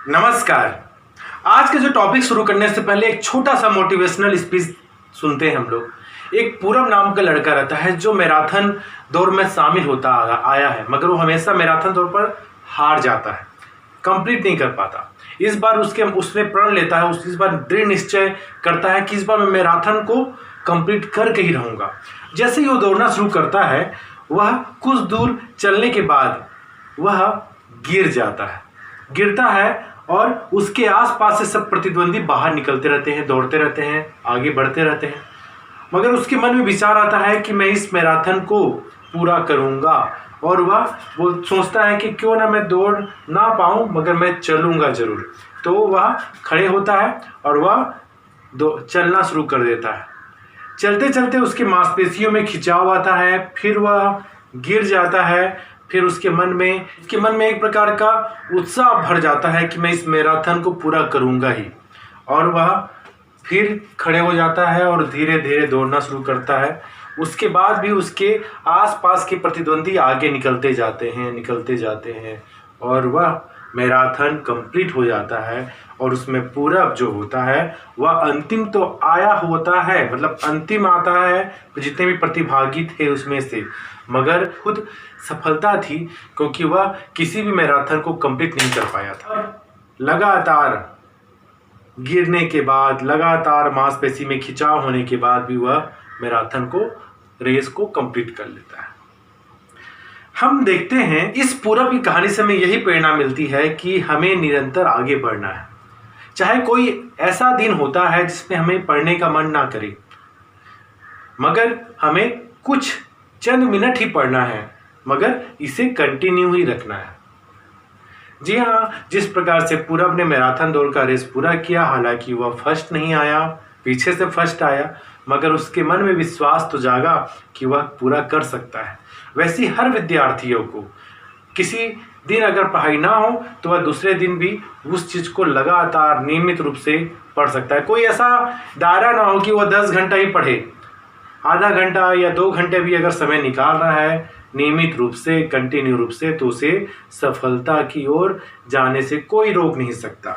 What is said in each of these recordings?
नमस्कार। आज का जो टॉपिक शुरू करने से पहले एक छोटा सा मोटिवेशनल स्पीच सुनते हैं हम लोग। एक पूरब नाम का लड़का रहता है जो मैराथन दौड़ में शामिल होता आया है, मगर वो हमेशा मैराथन दौड़ पर हार जाता है, कंप्लीट नहीं कर पाता। इस बार उसने प्रण लेता है, इस बार दृढ़ निश्चय करता है कि इस बार मैं मैराथन को कंप्लीट करके ही रहूँगा। जैसे ही वो दौड़ना शुरू करता है, वह कुछ दूर चलने के बाद वह गिरता है और उसके आसपास से सब प्रतिद्वंदी बाहर निकलते रहते हैं, दौड़ते रहते हैं, आगे बढ़ते रहते हैं। मगर उसके मन में विचार आता है कि मैं इस मैराथन को पूरा करूंगा, और वो सोचता है कि क्यों ना मैं दौड़ ना पाऊं मगर मैं चलूंगा जरूर। तो वह खड़े होता है और वह चलना शुरू कर देता है। चलते चलते उसके मांसपेशियों में खिंचाव आता है, फिर वह गिर जाता है। फिर उसके मन में एक प्रकार का उत्साह भर जाता है कि मैं इस मैराथन को पूरा करूंगा ही, और वह फिर खड़े हो जाता है और धीरे धीरे दौड़ना शुरू करता है। उसके बाद भी उसके आसपास के प्रतिद्वंदी आगे निकलते जाते हैं और वह मैराथन कंप्लीट हो जाता है। और उसमें पूरब जो होता है वह अंतिम तो आया होता है, मतलब अंतिम आता है जितने भी प्रतिभागी थे उसमें से, मगर खुद सफलता थी क्योंकि वह किसी भी मैराथन को कंप्लीट नहीं कर पाया था। लगातार गिरने के बाद, लगातार मांसपेशी में खिंचाव होने के बाद भी वह मैराथन को रेस को कंप्लीट कर लेता है। हम देखते हैं इस पूरब की कहानी से हमें यही प्रेरणा मिलती है कि हमें निरंतर आगे बढ़ना है। चाहे कोई ऐसा दिन होता है जिसमें हमें पढ़ने का मन ना करे, मगर हमें कुछ चंद मिनट ही पढ़ना है, मगर इसे कंटिन्यू ही रखना है। जी हाँ, जिस प्रकार से पूरब ने मैराथन दौड़ का रेस पूरा किया, हालांकि वह फर्स्ट नहीं आया, पीछे से फर्स्ट आया, मगर उसके मन में विश्वास तो जागा कि वह पूरा कर सकता है। वैसे हर विद्यार्थियों को किसी दिन अगर पढ़ाई ना हो तो वह दूसरे दिन भी उस चीज़ को लगातार नियमित रूप से पढ़ सकता है। कोई ऐसा दायरा ना हो कि वह 10 घंटा ही पढ़े, आधा घंटा या 2 घंटे भी अगर समय निकाल रहा है नियमित रूप से, कंटिन्यू रूप से, तो उसे सफलता की ओर जाने से कोई रोक नहीं सकता।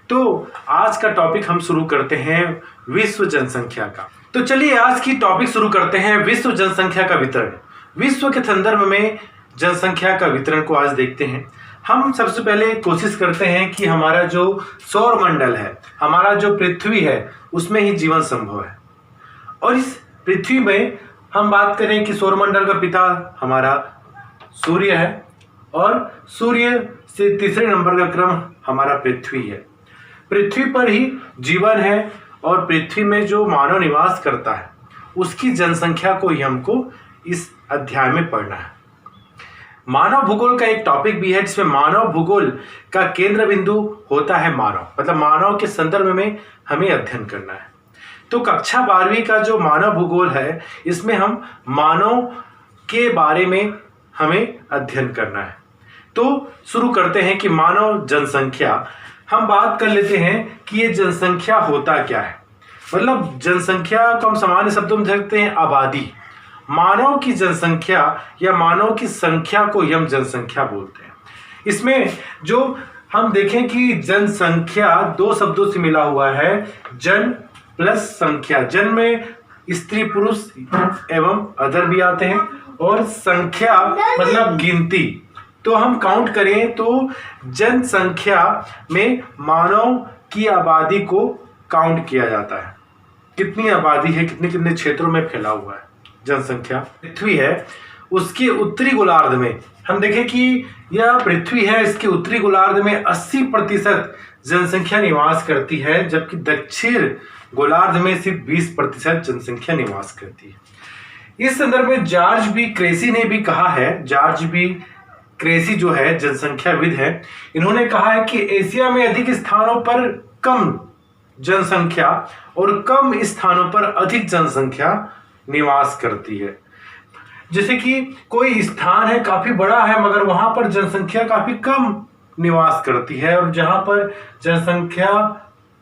तो आज का टॉपिक हम शुरू करते हैं विश्व जनसंख्या का। तो चलिए आज की टॉपिक शुरू करते हैं विश्व जनसंख्या का वितरण। विश्व के संदर्भ में जनसंख्या का वितरण को आज देखते हैं। हम सबसे पहले कोशिश करते हैं कि हमारा जो सौर मंडल है, हमारा जो पृथ्वी है, उसमें ही जीवन संभव है। और इस पृथ्वी में हम बात करें कि सौरमंडल का पिता हमारा सूर्य है, और सूर्य से तीसरे नंबर का क्रम हमारा पृथ्वी है। पृथ्वी पर ही जीवन है, और पृथ्वी में जो मानव निवास करता है उसकी जनसंख्या को ही हमको इस अध्याय में पढ़ना है। मानव भूगोल का एक टॉपिक भी है जिसमें मानव भूगोल का केंद्र बिंदु होता है मानव, मतलब मानव के संदर्भ में हमें अध्ययन करना है। तो कक्षा 12वीं का जो मानव भूगोल है, इसमें हम मानव के बारे में हमें अध्ययन करना है। तो शुरू करते हैं कि मानव जनसंख्या। हम बात कर लेते हैं कि ये जनसंख्या होता क्या है। मतलब जनसंख्या को हम सामान्य शब्दों में देखते हैं आबादी। मानव की जनसंख्या या मानव की संख्या को हम जनसंख्या बोलते हैं। इसमें जो हम देखें कि जनसंख्या 2 शब्दों से मिला हुआ है, जन प्लस संख्या। जन में स्त्री पुरुष एवं अदर भी आते हैं, और संख्या मतलब गिनती। तो हम काउंट करें तो जनसंख्या में मानव की आबादी को काउंट किया जाता है, कितनी आबादी है, कितने कितने क्षेत्रों में फैला हुआ है। जनसंख्या पृथ्वी है, उसके उत्तरी गोलार्ध में हम देखें कि यह पृथ्वी है, इसके उत्तरी गोलार्ध में 80% जनसंख्या निवास करती है, जबकि दक्षिण गोलार्ध में सिर्फ 20% जनसंख्या निवास करती है। इस संदर्भ में जॉर्ज बी क्रेसी ने भी कहा है, जॉर्ज बी क्रेसी जो है जनसंख्याविद है, इन्होंने कहा है कि एशिया में अधिक स्थानों पर कम जनसंख्या और कम स्थानों पर अधिक जनसंख्या निवास करती है। जैसे कि कोई स्थान है काफी बड़ा है, मगर वहां पर जनसंख्या काफी कम निवास करती है, और जहां पर जनसंख्या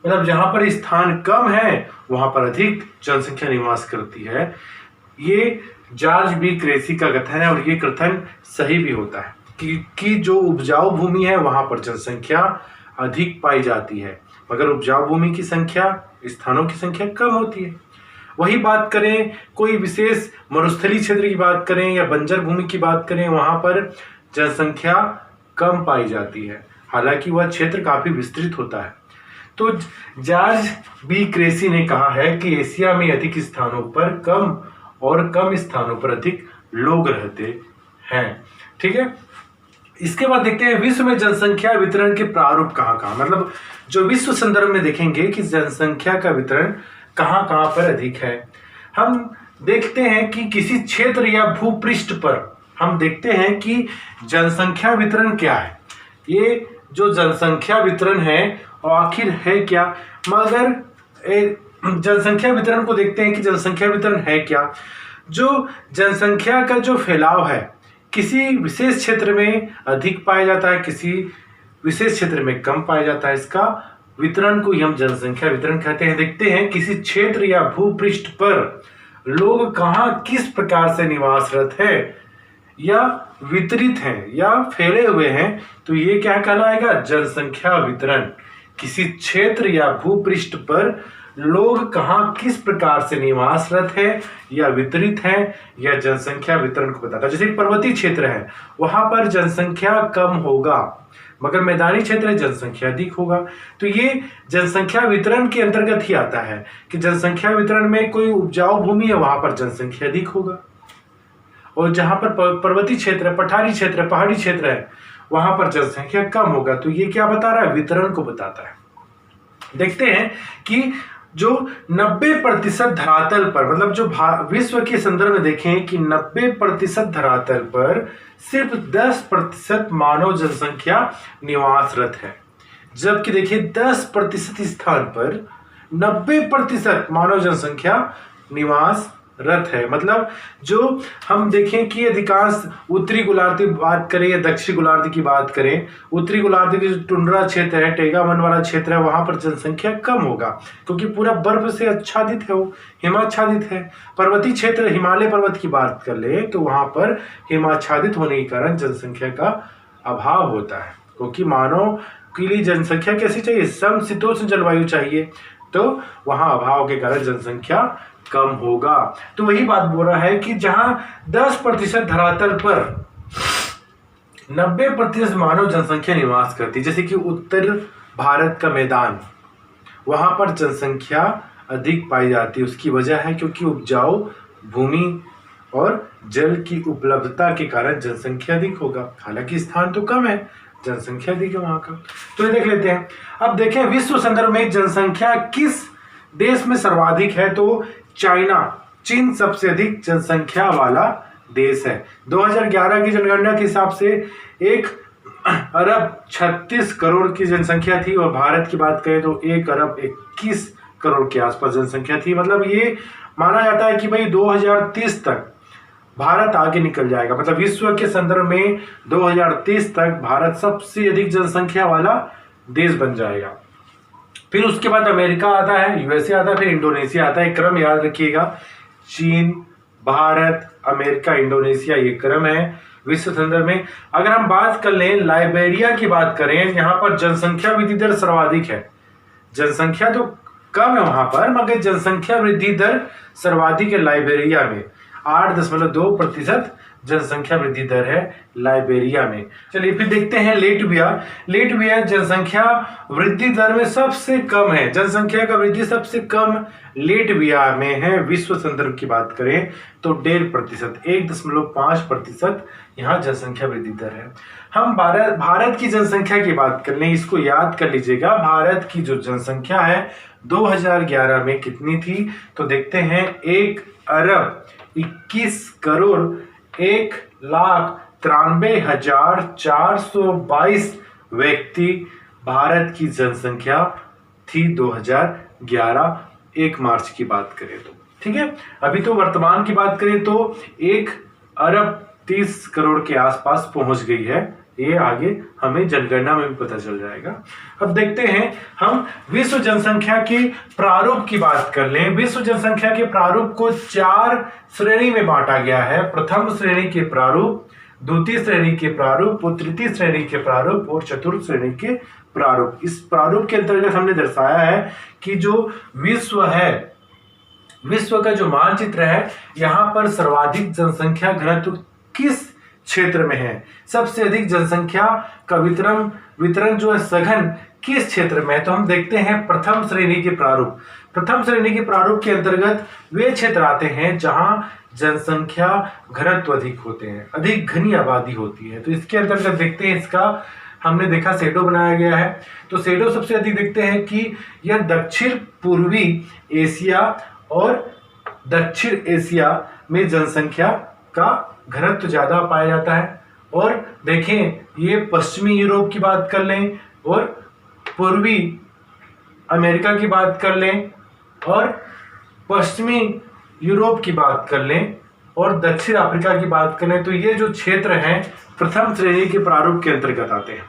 मतलब जहां पर स्थान कम है वहां पर अधिक जनसंख्या निवास करती है। ये जॉर्ज बी क्रेसी का कथन है, और ये कथन सही भी होता है कि जो उपजाऊ भूमि है वहां पर जनसंख्या अधिक पाई जाती है, मगर उपजाऊ भूमि की संख्या, स्थानों की संख्या कम होती है। वही बात करें कोई विशेष मरुस्थलीय क्षेत्र की बात करें या बंजर भूमि की बात करें, वहां पर जनसंख्या कम पाई जाती है, हालांकि वह क्षेत्र काफी विस्तृत होता है। तो जॉर्ज बी क्रेसी ने कहा है कि एशिया में अधिक स्थानों पर कम और कम स्थानों पर अधिक लोग रहते हैं। ठीक है, इसके बाद देखते हैं विश्व में जनसंख्या वितरण के प्रारूप कहाँ कहाँ, मतलब जो विश्व संदर्भ में देखेंगे कि जनसंख्या का वितरण कहाँ कहाँ पर अधिक है। हम देखते हैं कि किसी क्षेत्र या भूपृष्ठ पर हम देखते हैं कि जनसंख्या वितरण क्या है। ये जो जनसंख्या वितरण है आखिर है क्या, मगर जनसंख्या वितरण को देखते हैं कि जनसंख्या वितरण है क्या। जो जनसंख्या का जो फैलाव है किसी विशेष क्षेत्र में अधिक पाया जाता है, किसी विशेष क्षेत्र में कम पाया जाता है, इसका वितरण को हम जनसंख्या वितरण कहते हैं। देखते हैं किसी क्षेत्र या भूपृष्ठ पर लोग कहाँ किस प्रकार से निवासरत है या वितरित हैं या फैले हुए हैं, तो ये क्या कहलाएगा, जनसंख्या वितरण। किसी क्षेत्र या भूपृष्ठ पर लोग कहाँ किस प्रकार से निवासरत है या वितरित है, या जनसंख्या वितरण को बताता है। जैसे पर्वतीय क्षेत्र है वहां पर जनसंख्या कम होगा, मगर मैदानी क्षेत्र में जनसंख्या अधिक होगा। तो ये जनसंख्या वितरण के अंतर्गत ही आता है कि जनसंख्या वितरण में कोई उपजाऊ भूमि है वहां पर जनसंख्या अधिक होगा, और जहां पर पर्वतीय क्षेत्र है, पठारी क्षेत्र है, पहाड़ी क्षेत्र है, वहां पर जनसंख्या कम होगा। तो ये क्या बता रहा है, वितरण को बताता है। देखते हैं कि जो 90% धरातल पर, मतलब जो विश्व के संदर्भ में देखें कि 90% धरातल पर सिर्फ 10% मानव जनसंख्या निवासरत है, जबकि देखिए 10% स्थान पर 90% मानव जनसंख्या निवास रत है। मतलब जो हम देखें कि अधिकांश उत्तरी गोलार्ध की बात करें या दक्षिणी गोलार्ध की बात करें, उत्तरी गोलार्ध की जो टुंड्रा क्षेत्र है, टेगामन वाला क्षेत्र है, वहां पर जनसंख्या कम होगा क्योंकि पूरा बर्फ से आच्छादित है, वो हिमाच्छादित है। पर्वतीय क्षेत्र, हिमालय पर्वत की बात कर ले तो वहां पर हिमाच्छादित होने के कारण जनसंख्या का अभाव होता है, क्योंकि मानव के लिए जनसंख्या कैसी चाहिए, समशीतोष्ण जलवायु चाहिए, तो वहां अभाव के कारण जनसंख्या कम होगा। तो वही बात बोल रहा है कि जहां 10% धरातल पर 90% मानव जनसंख्या निवास करती है, जैसे कि उत्तर भारत का मैदान, वहां पर जनसंख्या अधिक पाई जाती है। उसकी वजह है क्योंकि उपजाऊ भूमि और जल की उपलब्धता के कारण जनसंख्या अधिक होगा, हालांकि स्थान तो कम है, जनसंख्या अधिक है वहां का। तो ये देख लेते हैं। अब देखें विश्व संदर्भ में जनसंख्या किस देश में सर्वाधिक है, तो चाइना, चीन सबसे अधिक जनसंख्या वाला देश है। 2011 की जनगणना के हिसाब से 1 अरब 36 करोड़ की जनसंख्या थी, और भारत की बात करें तो 1 अरब 21 करोड़ के आसपास जनसंख्या थी। मतलब ये माना जाता है कि भाई 2030 तक भारत आगे निकल जाएगा, मतलब विश्व के संदर्भ में 2030 तक भारत सबसे अधिक जनसंख्या वाला देश बन जाएगा। फिर उसके बाद अमेरिका आता है, यूएसए आता है, फिर इंडोनेशिया आता है। क्रम याद रखिएगा, चीन, भारत, अमेरिका, इंडोनेशिया, ये क्रम है विश्व संदर्भ में। अगर हम बात कर लें लाइबेरिया की बात करें, यहाँ पर जनसंख्या वृद्धि दर सर्वाधिक है। जनसंख्या तो कम है वहां पर, मगर जनसंख्या वृद्धि दर सर्वाधिक है लाइबेरिया में। 8.2% जनसंख्या वृद्धि दर है लाइबेरिया में। चलिए फिर देखते हैं लेटविया। लेटविया जनसंख्या वृद्धि दर में सबसे कम है, जनसंख्या का वृद्धि सबसे कम लेटविया में है। विश्व संदर्भ की बात करें तो 1.5%, 1.5% यहाँ जनसंख्या वृद्धि दर है। हम भारत की जनसंख्या की बात कर लें, इसको याद कर लीजिएगा। भारत की जो जनसंख्या है 2011 में कितनी थी, तो देखते हैं 1 अरब 21 करोड़ 1,93,422 व्यक्ति भारत की जनसंख्या थी 2011 1 मार्च की बात करें तो। ठीक है, अभी तो वर्तमान की बात करें तो 1 अरब 30 करोड़ के आसपास पहुंच गई है। ये आगे हमें जनगणना में भी पता चल जाएगा। अब देखते हैं हम विश्व जनसंख्या के प्रारूप की बात कर लें। विश्व जनसंख्या के प्रारूप को 4 श्रेणी में बांटा गया है। प्रथम श्रेणी के प्रारूप, द्वितीय श्रेणी के प्रारूप, तृतीय श्रेणी के प्रारूप और चतुर्थ श्रेणी के प्रारूप। इस प्रारूप के अंतर्गत हमने दर्शाया है कि जो विश्व है, विश्व का जो मानचित्र है, यहाँ पर सर्वाधिक जनसंख्या घनत्व किस क्षेत्र में है, सबसे अधिक जनसंख्या का वितरण जो है सघन किस क्षेत्र में है। तो हम देखते हैं प्रथम श्रेणी के प्रारूप। प्रथम श्रेणी के प्रारूप के अंतर्गत वे क्षेत्र आते हैं जहां जनसंख्या घनत्व अधिक होते हैं, अधिक घनी आबादी होती है। तो इसके अंतर्गत देखते हैं, इसका हमने देखा शेडो बनाया गया है। तो शेडो सबसे अधिक देखते हैं कि यह दक्षिण पूर्वी एशिया और दक्षिण एशिया में जनसंख्या का घनत्व ज्यादा पाया जाता है। और देखें, ये पश्चिमी यूरोप की बात कर लें और पूर्वी अमेरिका की बात कर लें और पश्चिमी यूरोप की बात कर लें और दक्षिण अफ्रीका की बात कर लें, तो ये जो क्षेत्र हैं प्रथम श्रेणी के प्रारूप के अंतर्गत आते हैं।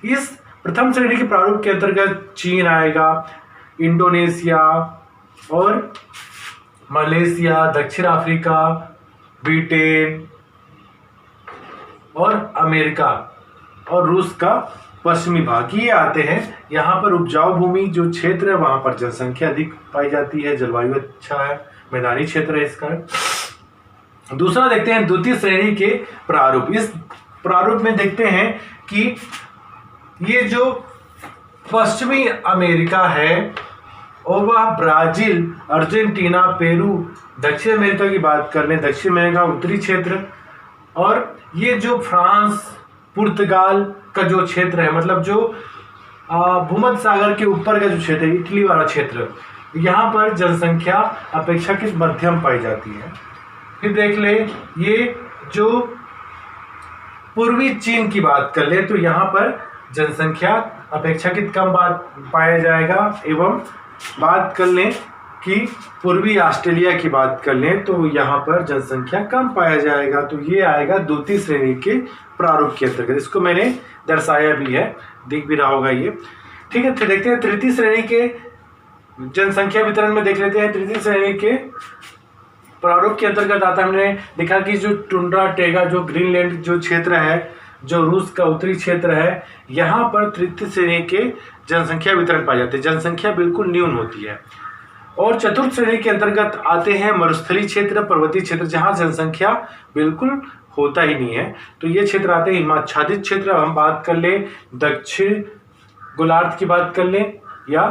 इस प्रथम श्रेणी के प्रारूप के अंतर्गत चीन आएगा, इंडोनेशिया और मलेशिया, दक्षिण अफ्रीका, ब्रिटेन और अमेरिका और रूस का पश्चिमी भाग ये आते हैं। यहाँ पर उपजाऊ भूमि जो क्षेत्र है वहां पर जनसंख्या अधिक पाई जाती है, जलवायु अच्छा है, मैदानी क्षेत्र है इसका। दूसरा देखते हैं द्वितीय श्रेणी के प्रारूप। इस प्रारूप में देखते हैं कि ये जो पश्चिमी अमेरिका है और वह ब्राजील, अर्जेंटीना, पेरू, दक्षिण अमेरिका की बात कर लें, दक्षिण अमेरिका उत्तरी क्षेत्र, और ये जो फ्रांस, पुर्तगाल का जो क्षेत्र है, मतलब जो भूमध्य सागर के ऊपर का जो क्षेत्र है, इटली वाला क्षेत्र, यहाँ पर जनसंख्या अपेक्षाकृत मध्यम पाई जाती है। फिर देख ले, ये जो पूर्वी चीन की बात कर ले तो यहाँ पर जनसंख्या अपेक्षाकृत कम पाया जाएगा। एवं बात कर लें कि पूर्वी ऑस्ट्रेलिया की बात कर लें तो यहाँ पर जनसंख्या कम पाया जाएगा। तो ये आएगा द्वितीय श्रेणी के प्रारूप के अंतर्गत। इसको मैंने दर्शाया भी है, दिख भी रहा होगा ये, ठीक है। फिर देखते हैं तृतीय श्रेणी के जनसंख्या वितरण में देख लेते हैं। तृतीय श्रेणी के प्रारूप के अंतर्गत आता है, हमने देखा कि जो टुंड्रा टेगा, जो ग्रीनलैंड जो क्षेत्र है, जो रूस का उत्तरी क्षेत्र है, यहाँ पर तृतीय श्रेणी के जनसंख्या वितरण पाए जाते हैं, जनसंख्या बिल्कुल न्यून होती है। और चतुर्थ श्रेणी के अंतर्गत आते हैं मरुस्थलीय क्षेत्र, पर्वतीय क्षेत्र, जहाँ जनसंख्या बिल्कुल होता ही नहीं है। तो ये क्षेत्र आते हैं हिमाच्छादित क्षेत्र। हम बात कर लें दक्षिण गोलार्ध की बात कर लें या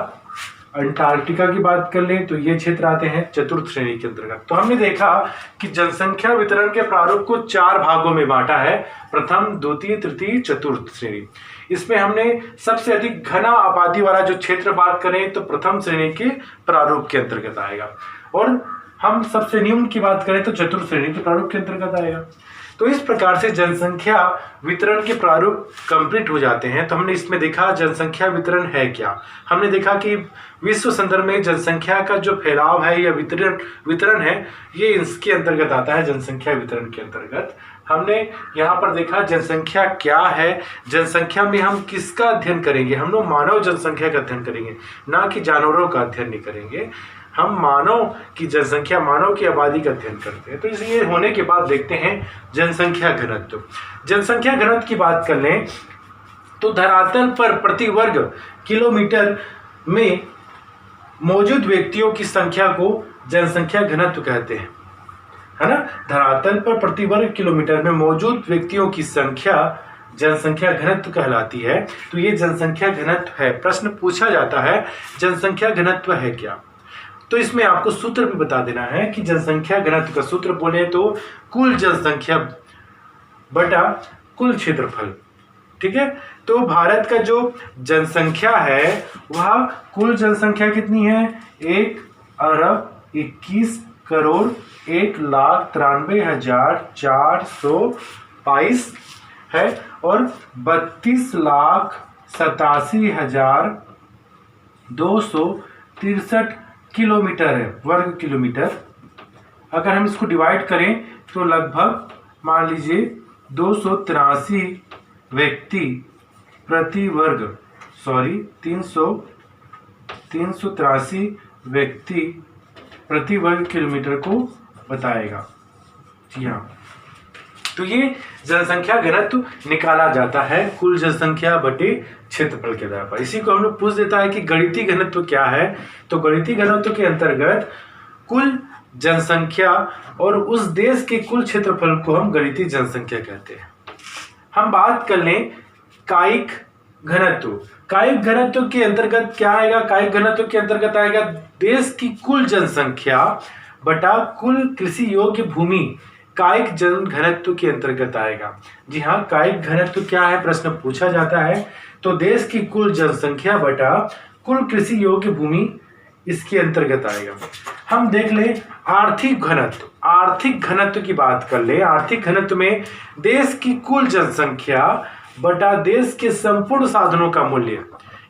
अंटार्कटिका की बात कर लें, तो ये क्षेत्र आते हैं चतुर्थ श्रेणी के अंतर्गत। तो हमने देखा कि जनसंख्या वितरण के प्रारूप को 4 भागों में बांटा है, प्रथम, द्वितीय, तृतीय, चतुर्थ श्रेणी। इसमें हमने सबसे अधिक घना आबादी वाला जो क्षेत्र बात करें तो प्रथम श्रेणी के प्रारूप के अंतर्गत आएगा, और हम सबसे निम्न की बात करें तो चतुर्थ श्रेणी के प्रारूप के अंतर्गत आएगा। तो इस प्रकार से जनसंख्या वितरण के प्रारूप कंप्लीट हो जाते हैं। तो हमने इसमें देखा जनसंख्या वितरण है क्या। हमने देखा कि विश्व संदर्भ में जनसंख्या का जो फैलाव है या वितरण है, ये इसके अंतर्गत आता है, जनसंख्या वितरण के अंतर्गत। हमने यहाँ पर देखा जनसंख्या क्या है, जनसंख्या में हम किसका अध्ययन करेंगे, हम लोग मानव जनसंख्या का अध्ययन करेंगे, ना कि जानवरों का अध्ययन नहीं करेंगे। हम मानव की जनसंख्या, मानव की आबादी का अध्ययन करते हैं। तो इसलिए होने के बाद देखते हैं जनसंख्या घनत्व। जनसंख्या घनत्व की बात कर लें तो धरातल पर प्रति वर्ग किलोमीटर में मौजूद व्यक्तियों की संख्या को जनसंख्या घनत्व कहते हैं, है ना। धरातल पर प्रति वर्ग किलोमीटर में मौजूद व्यक्तियों की संख्या जनसंख्या घनत्व कहलाती है। तो ये जनसंख्या घनत्व है। प्रश्न पूछा जाता है जनसंख्या घनत्व है क्या, तो इसमें आपको सूत्र भी बता देना है कि जनसंख्या घनत्व का सूत्र बोले तो कुल जनसंख्या बटा कुल क्षेत्रफल, ठीक है। तो भारत का जो जनसंख्या है वह कुल जनसंख्या कितनी है, 1,21,91,422 है और 32,87,263 किलोमीटर है, वर्ग किलोमीटर। अगर हम इसको डिवाइड करें तो लगभग मान लीजिए 283 व्यक्ति प्रति वर्ग, 383 व्यक्ति प्रति वर्ग किलोमीटर को बताएगा। जी हाँ, तो ये जनसंख्या घनत्व निकाला जाता है कुल जनसंख्या बटे क्षेत्रफल के आधार पर। इसी को हम लोग पूछ देता है कि गणितीय घनत्व क्या है। तो गणितीय घनत्व के अंतर्गत कुल जनसंख्या और उस देश के कुल क्षेत्रफल को हम गणितीय जनसंख्या कहते हैं। हम बात कर लें कायिक घनत्व। कायिक घनत्व के अंतर्गत क्या आएगा? कायिक घनत्व के अंतर्गत आएगा देश की कुल जनसंख्या बटा कुल कृषि योग्य भूमि। कायिक जन घनत्व के अंतर्गत आएगा। जी हाँ, कायिक घनत्व क्या है प्रश्न पूछा जाता है। तो देश की कुल जनसंख्या बटा कुल कृषि योग्य भूमि इसके अंतर्गत आएगा। हम देख ले आर्थिक घनत्व। आर्थिक घनत्व की बात कर ले। आर्थिक घनत्व में देश की कुल जनसंख्या बटा देश के संपूर्ण साधनों का मूल्य,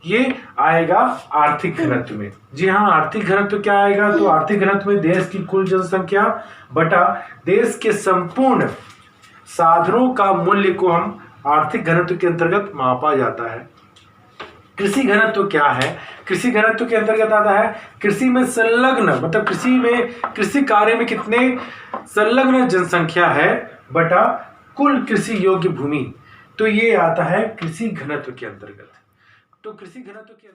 ये आएगा आर्थिक घनत्व में। जी हाँ, आर्थिक घनत्व क्या आएगा? तो आर्थिक घनत्व में देश की कुल जनसंख्या बटा देश के संपूर्ण साधनों का मूल्य को हम आर्थिक घनत्व के अंतर्गत मापा जाता है। कृषि घनत्व क्या है? कृषि घनत्व के अंतर्गत आता है कृषि में संलग्न, मतलब कृषि कार्य में कितने संलग्न जनसंख्या है बटा कुल कृषि योग्य भूमि। तो ये आता है कृषि घनत्व के अंतर्गत। तो कृषि घनत्व के